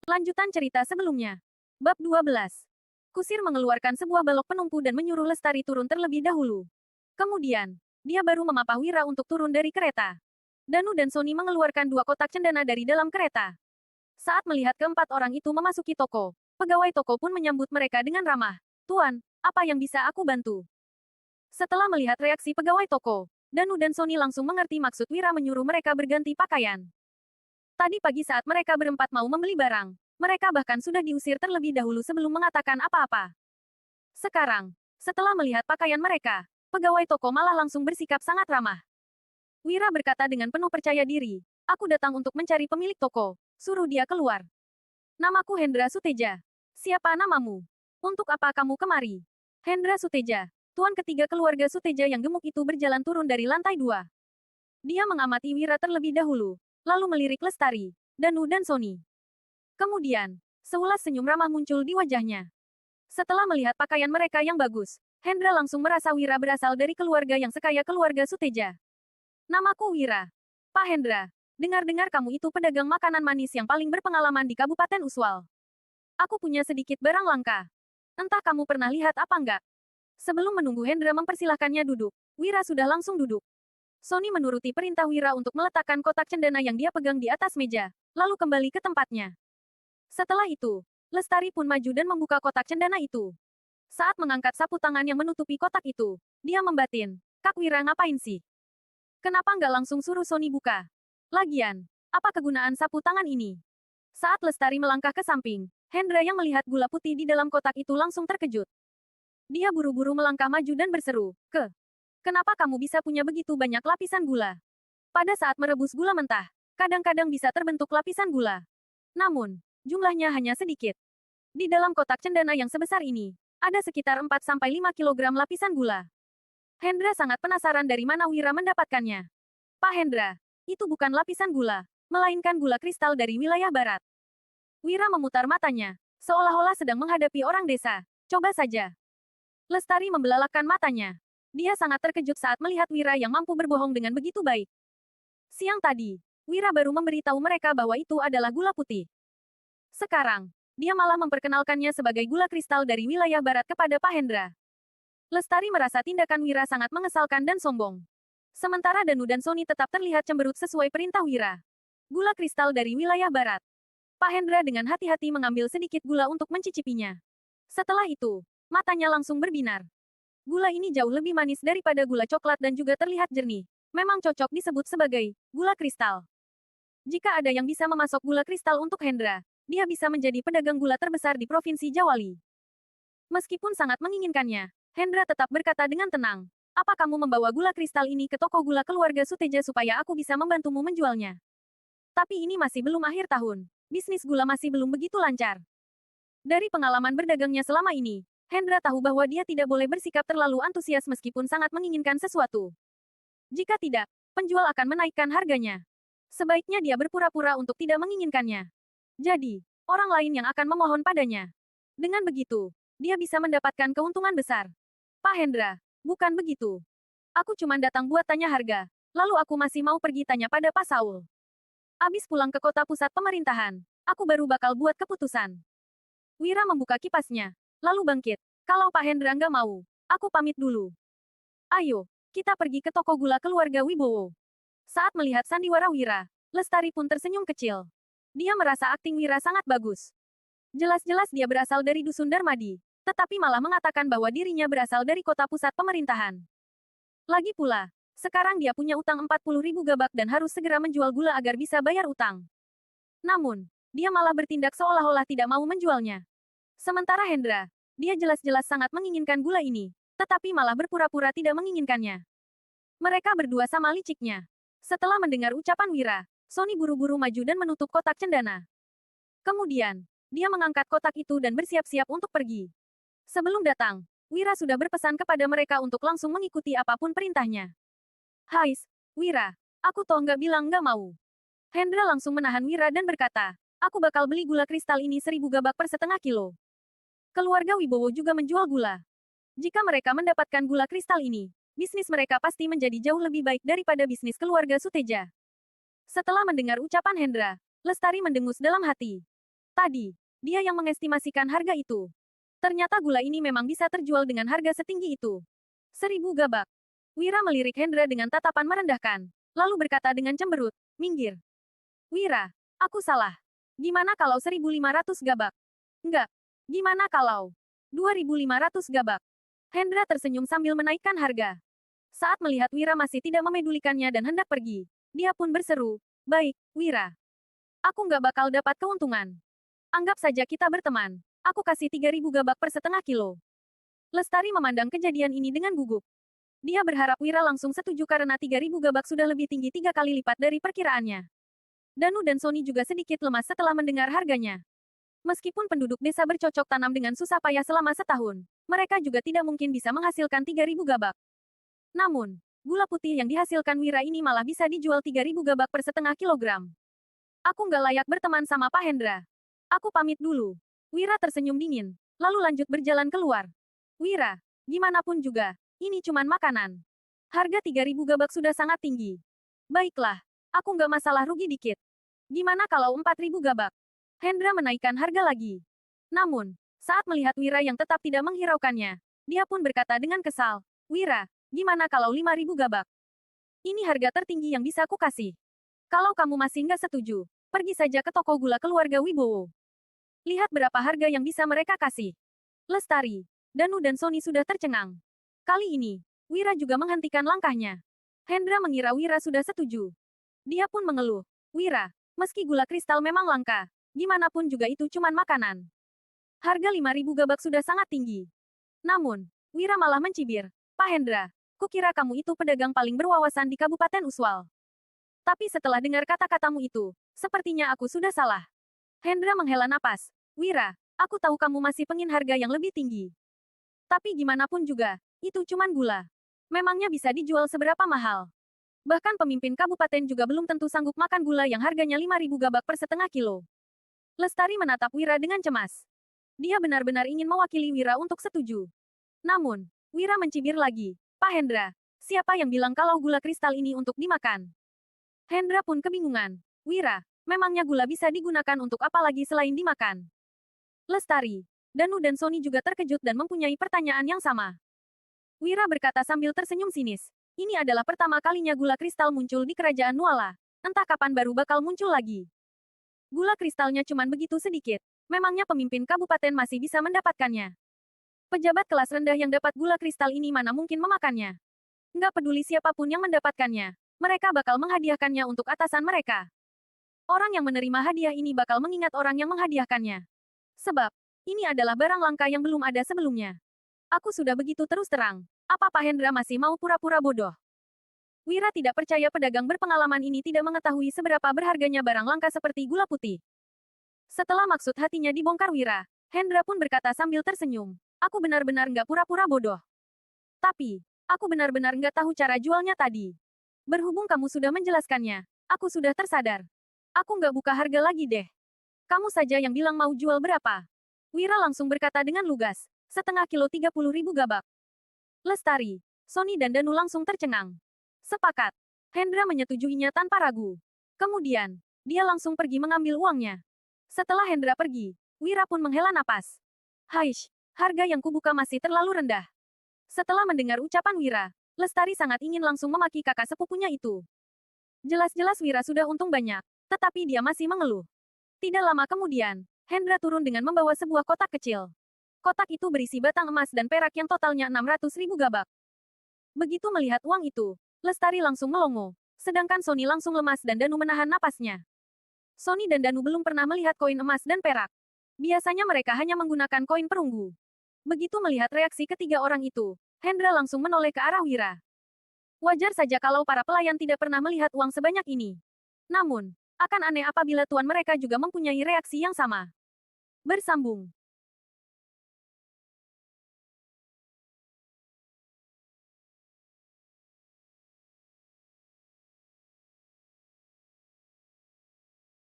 Lanjutan cerita sebelumnya. Bab 12. Kusir mengeluarkan sebuah balok penumpu dan menyuruh Lestari turun terlebih dahulu. Kemudian, dia baru memapah Wira untuk turun dari kereta. Danu dan Sony mengeluarkan dua kotak cendana dari dalam kereta. Saat melihat keempat orang itu memasuki toko, pegawai toko pun menyambut mereka dengan ramah. "Tuan, apa yang bisa aku bantu?" Setelah melihat reaksi pegawai toko, Danu dan Sony langsung mengerti maksud Wira menyuruh mereka berganti pakaian. Tadi pagi saat mereka berempat mau membeli barang, mereka bahkan sudah diusir terlebih dahulu sebelum mengatakan apa-apa. Sekarang, setelah melihat pakaian mereka, pegawai toko malah langsung bersikap sangat ramah. Wira berkata dengan penuh percaya diri, "Aku datang untuk mencari pemilik toko, suruh dia keluar. Namaku Hendra Suteja. Siapa namamu? Untuk apa kamu kemari?" Hendra Suteja, tuan ketiga keluarga Suteja yang gemuk itu berjalan turun dari lantai 2. Dia mengamati Wira terlebih dahulu, lalu melirik Lestari, Danu dan Sony. Kemudian, seulas senyum ramah muncul di wajahnya. Setelah melihat pakaian mereka yang bagus, Hendra langsung merasa Wira berasal dari keluarga yang sekaya keluarga Suteja. "Namaku Wira. Pak Hendra, dengar-dengar kamu itu pedagang makanan manis yang paling berpengalaman di Kabupaten Uswal. Aku punya sedikit barang langka. Entah kamu pernah lihat apa enggak?" Sebelum menunggu Hendra mempersilahkannya duduk, Wira sudah langsung duduk. Sony menuruti perintah Wira untuk meletakkan kotak cendana yang dia pegang di atas meja, lalu kembali ke tempatnya. Setelah itu, Lestari pun maju dan membuka kotak cendana itu. Saat mengangkat sapu tangan yang menutupi kotak itu, dia membatin, "Kak Wira ngapain sih? Kenapa nggak langsung suruh Sony buka? Lagian, apa kegunaan sapu tangan ini?" Saat Lestari melangkah ke samping, Hendra yang melihat gula putih di dalam kotak itu langsung terkejut. Dia buru-buru melangkah maju dan berseru, Kenapa kamu bisa punya begitu banyak lapisan gula? Pada saat merebus gula mentah, kadang-kadang bisa terbentuk lapisan gula. Namun, jumlahnya hanya sedikit. Di dalam kotak cendana yang sebesar ini, ada sekitar 4-5 kilogram lapisan gula." Hendra sangat penasaran dari mana Wira mendapatkannya. "Pak Hendra, itu bukan lapisan gula, melainkan gula kristal dari wilayah barat." Wira memutar matanya, seolah-olah sedang menghadapi orang desa. "Coba saja." Lestari membelalakkan matanya. Dia sangat terkejut saat melihat Wira yang mampu berbohong dengan begitu baik. Siang tadi, Wira baru memberitahu mereka bahwa itu adalah gula putih. Sekarang, dia malah memperkenalkannya sebagai gula kristal dari wilayah barat kepada Pak Hendra. Lestari merasa tindakan Wira sangat mengesalkan dan sombong. Sementara Danu dan Sony tetap terlihat cemberut sesuai perintah Wira. Gula kristal dari wilayah barat. Pak Hendra dengan hati-hati mengambil sedikit gula untuk mencicipinya. Setelah itu, matanya langsung berbinar. Gula ini jauh lebih manis daripada gula coklat dan juga terlihat jernih. Memang cocok disebut sebagai gula kristal. Jika ada yang bisa memasok gula kristal untuk Hendra, dia bisa menjadi pedagang gula terbesar di Provinsi Jawali. Meskipun sangat menginginkannya, Hendra tetap berkata dengan tenang, "Apa kamu membawa gula kristal ini ke toko gula keluarga Suteja supaya aku bisa membantumu menjualnya?" Tapi ini masih belum akhir tahun. Bisnis gula masih belum begitu lancar. Dari pengalaman berdagangnya selama ini, Hendra tahu bahwa dia tidak boleh bersikap terlalu antusias meskipun sangat menginginkan sesuatu. Jika tidak, penjual akan menaikkan harganya. Sebaiknya dia berpura-pura untuk tidak menginginkannya. Jadi, orang lain yang akan memohon padanya. Dengan begitu, dia bisa mendapatkan keuntungan besar. "Pak Hendra, bukan begitu. Aku cuma datang buat tanya harga, lalu aku masih mau pergi tanya pada Pak Saul. Abis pulang ke kota pusat pemerintahan, aku baru bakal buat keputusan." Wira membuka kipasnya, lalu bangkit. "Kalau Pak Hendra nggak mau, aku pamit dulu. Ayo, kita pergi ke toko gula keluarga Wibowo." Saat melihat sandiwara Wira, Lestari pun tersenyum kecil. Dia merasa akting Wira sangat bagus. Jelas-jelas dia berasal dari Dusun Darmadi, tetapi malah mengatakan bahwa dirinya berasal dari kota pusat pemerintahan. Lagi pula, sekarang dia punya utang 40.000 gabak dan harus segera menjual gula agar bisa bayar utang. Namun, dia malah bertindak seolah-olah tidak mau menjualnya. Sementara Hendra, dia jelas-jelas sangat menginginkan gula ini, tetapi malah berpura-pura tidak menginginkannya. Mereka berdua sama liciknya. Setelah mendengar ucapan Wira, Sony buru-buru maju dan menutup kotak cendana. Kemudian, dia mengangkat kotak itu dan bersiap-siap untuk pergi. Sebelum datang, Wira sudah berpesan kepada mereka untuk langsung mengikuti apapun perintahnya. "Hais, Wira, aku toh nggak bilang nggak mau." Hendra langsung menahan Wira dan berkata, "Aku bakal beli gula kristal ini 1.000 gabak per setengah kilo. Keluarga Wibowo juga menjual gula. Jika mereka mendapatkan gula kristal ini, bisnis mereka pasti menjadi jauh lebih baik daripada bisnis keluarga Suteja." Setelah mendengar ucapan Hendra, Lestari mendengus dalam hati. Tadi, dia yang mengestimasikan harga itu. Ternyata gula ini memang bisa terjual dengan harga setinggi itu. 1.000 gabak. Wira melirik Hendra dengan tatapan merendahkan. Lalu berkata dengan cemberut, minggir. Wira, aku salah. Gimana kalau 1.500 gabak? Enggak. Gimana kalau 2.500 gabak? Hendra tersenyum sambil menaikkan harga. Saat melihat Wira masih tidak memedulikannya dan hendak pergi, dia pun berseru, baik, Wira. Aku nggak bakal dapat keuntungan. Anggap saja kita berteman. Aku kasih 3.000 gabak per setengah kilo. Lestari memandang kejadian ini dengan gugup. Dia berharap Wira langsung setuju karena 3.000 gabak sudah lebih tinggi 3 kali lipat dari perkiraannya. Danu dan Sony juga sedikit lemas setelah mendengar harganya. Meskipun penduduk desa bercocok tanam dengan susah payah selama setahun, mereka juga tidak mungkin bisa menghasilkan 3.000 gabak. Namun, gula putih yang dihasilkan Wira ini malah bisa dijual 3.000 gabak per setengah kilogram. Aku nggak layak berteman sama Pak Hendra. Aku pamit dulu. Wira tersenyum dingin, lalu lanjut berjalan keluar. Wira, gimana pun juga, ini cuman makanan. Harga 3.000 gabak sudah sangat tinggi. Baiklah, aku nggak masalah rugi dikit. Gimana kalau 4.000 gabak? Hendra menaikkan harga lagi. Namun, saat melihat Wira yang tetap tidak menghiraukannya, dia pun berkata dengan kesal, Wira, gimana kalau 5.000 gabak? Ini harga tertinggi yang bisa aku kasih. Kalau kamu masih nggak setuju, pergi saja ke toko gula keluarga Wibowo. Lihat berapa harga yang bisa mereka kasih. Lestari, Danu dan Sony sudah tercengang. Kali ini, Wira juga menghentikan langkahnya. Hendra mengira Wira sudah setuju. Dia pun mengeluh. Wira, meski gula kristal memang langka, gimana pun juga itu cuman makanan. Harga 5.000 gabak sudah sangat tinggi. Namun, Wira malah mencibir. Pak Hendra, kukira kamu itu pedagang paling berwawasan di Kabupaten Uswal. Tapi setelah dengar kata-katamu itu, sepertinya aku sudah salah. Hendra menghela napas. Wira, aku tahu kamu masih pengin harga yang lebih tinggi. Tapi gimana pun juga, itu cuman gula. Memangnya bisa dijual seberapa mahal? Bahkan pemimpin kabupaten juga belum tentu sanggup makan gula yang harganya 5.000 gabak per setengah kilo. Lestari menatap Wira dengan cemas. Dia benar-benar ingin mewakili Wira untuk setuju. Namun, Wira mencibir lagi. Pak Hendra, siapa yang bilang kalau gula kristal ini untuk dimakan? Hendra pun kebingungan. Wira, memangnya gula bisa digunakan untuk apa lagi selain dimakan? Lestari, Danu dan Sony juga terkejut dan mempunyai pertanyaan yang sama. Wira berkata sambil tersenyum sinis. Ini adalah pertama kalinya gula kristal muncul di kerajaan Nuala. Entah kapan baru bakal muncul lagi. Gula kristalnya cuman begitu sedikit. Memangnya pemimpin kabupaten masih bisa mendapatkannya? Pejabat kelas rendah yang dapat gula kristal ini mana mungkin memakannya? Nggak peduli siapapun yang mendapatkannya. Mereka bakal menghadiahkannya untuk atasan mereka. Orang yang menerima hadiah ini bakal mengingat orang yang menghadiahkannya. Sebab, ini adalah barang langka yang belum ada sebelumnya. Aku sudah begitu terus terang. Apa Pak Hendra masih mau pura-pura bodoh? Wira tidak percaya pedagang berpengalaman ini tidak mengetahui seberapa berharganya barang langka seperti gula putih. Setelah maksud hatinya dibongkar Wira, Hendra pun berkata sambil tersenyum. Aku benar-benar nggak pura-pura bodoh. Tapi, aku benar-benar nggak tahu cara jualnya tadi. Berhubung kamu sudah menjelaskannya, aku sudah tersadar. Aku nggak buka harga lagi deh. Kamu saja yang bilang mau jual berapa. Wira langsung berkata dengan lugas. Setengah kilo 30.000 gabak. Lestari, Sony dan Danu langsung tercengang. Sepakat. Hendra menyetujuinya tanpa ragu. Kemudian, dia langsung pergi mengambil uangnya. Setelah Hendra pergi, Wira pun menghela napas. Haish, harga yang kubuka masih terlalu rendah. Setelah mendengar ucapan Wira, Lestari sangat ingin langsung memaki kakak sepupunya itu. Jelas-jelas Wira sudah untung banyak, tetapi dia masih mengeluh. Tidak lama kemudian, Hendra turun dengan membawa sebuah kotak kecil. Kotak itu berisi batang emas dan perak yang totalnya 600.000 gabak. Begitu melihat uang itu, Lestari langsung melongo, sedangkan Sony langsung lemas dan Danu menahan napasnya. Sony dan Danu belum pernah melihat koin emas dan perak. Biasanya mereka hanya menggunakan koin perunggu. Begitu melihat reaksi ketiga orang itu, Hendra langsung menoleh ke arah Wira. Wajar saja kalau para pelayan tidak pernah melihat uang sebanyak ini. Namun, akan aneh apabila tuan mereka juga mempunyai reaksi yang sama. Bersambung.